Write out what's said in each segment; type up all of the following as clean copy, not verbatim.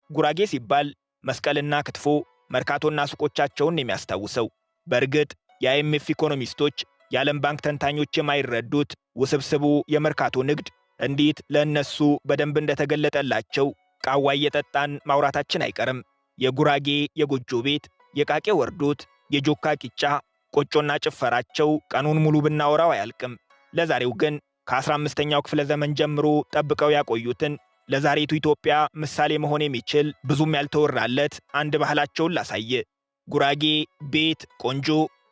ጉራጌ ሲባል መስቀልና ክትፎ መርካቶና ሱቆቻቸውን የሚያስታውሰው። በእርግጥ የአይኤምኤፍ ኢኮኖሚስቶች የዓለም ባንክ ተንታኞች የማይረዱት ውስብስቡ የመርካቶ ንግድ እንዴት ለእነሱ በደንብ እንደተገለጠላቸው ቃዋ እየጠጣን ማውራታችን አይቀርም። የጉራጌ የጎጆ ቤት፣ የቃቄ ወርዶት፣ የጆካ ቂጫ፣ ቆጮና ጭፈራቸው ቀኑን ሙሉ ብናወራው አያልቅም። ለዛሬው ግን ከ15ኛው ክፍለ ዘመን ጀምሮ ጠብቀው ያቆዩትን ለዛሬቱ ኢትዮጵያ ምሳሌ መሆን የሚችል ብዙም ያልተወራለት አንድ ባህላቸውን ላሳየ። ጉራጌ ቤት ቆንጆ፣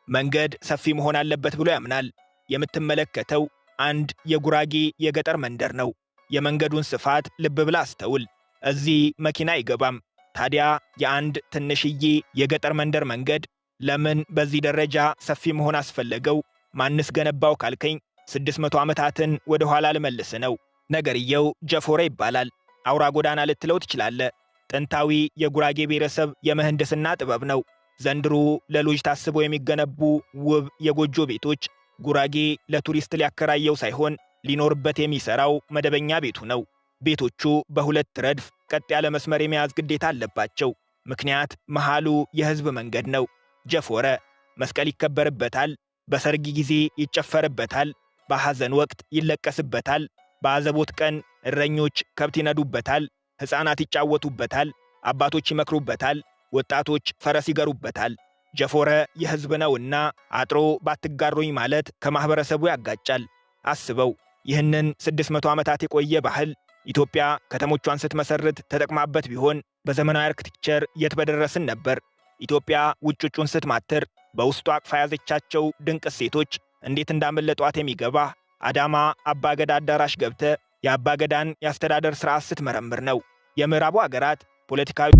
መንገድ ሰፊ መሆን አለበት ብሎ ያምናል። የምትመለከተው አንድ የጉራጌ የገጠር መንደር ነው። የመንገዱን ስፋት ልብ ብላ አስተውል። እዚህ መኪና አይገባም። ታዲያ የአንድ ትንሽዬ የገጠር መንደር መንገድ ለምን በዚህ ደረጃ ሰፊ መሆን አስፈለገው? ማንስ ገነባው ካልከኝ 600 ዓመታትን ወደ ኋላ ልመልስ ነው። ነገርየው ጀፎረ ይባላል። አውራ ጎዳና ልትለው ትችላለ። ጥንታዊ የጉራጌ ብሔረሰብ የምህንድስና ጥበብ ነው። ዘንድሮ ለሎጅ ታስበው የሚገነቡ ውብ የጎጆ ቤቶች ጉራጌ ለቱሪስት ሊያከራየው ሳይሆን ሊኖርበት የሚሰራው መደበኛ ቤቱ ነው። ቤቶቹ በሁለት ረድፍ ቀጥ ያለ መስመር የመያዝ ግዴታ አለባቸው። ምክንያት መሃሉ የህዝብ መንገድ ነው። ጀፎረ መስቀል ይከበርበታል። በሰርግ ጊዜ ይጨፈርበታል። በሐዘን ወቅት ይለቀስበታል። በአዘቦት ቀን እረኞች ከብት ይነዱበታል። ሕፃናት ይጫወቱበታል። አባቶች ይመክሩበታል። ወጣቶች ፈረስ ይገሩበታል። ጀፎረ የህዝብ ነውና አጥሮ ባትጋሩኝ ማለት ከማህበረሰቡ ያጋጫል። አስበው፣ ይህንን 600 ዓመታት የቆየ ባህል ኢትዮጵያ ከተሞቿን ስትመሰርት ተጠቅማበት ቢሆን በዘመናዊ አርክቴክቸር የት በደረስን ነበር። ኢትዮጵያ ውጭጩን ስትማትር በውስጡ አቅፋ ያዘቻቸው ድንቅ እሴቶች እንዴት እንዳመለጧት የሚገባ አዳማ አባገዳ አዳራሽ ገብተ የአባገዳን የአስተዳደር ሥርዓት ስትመረምር ነው። የምዕራቡ አገራት ፖለቲካዊ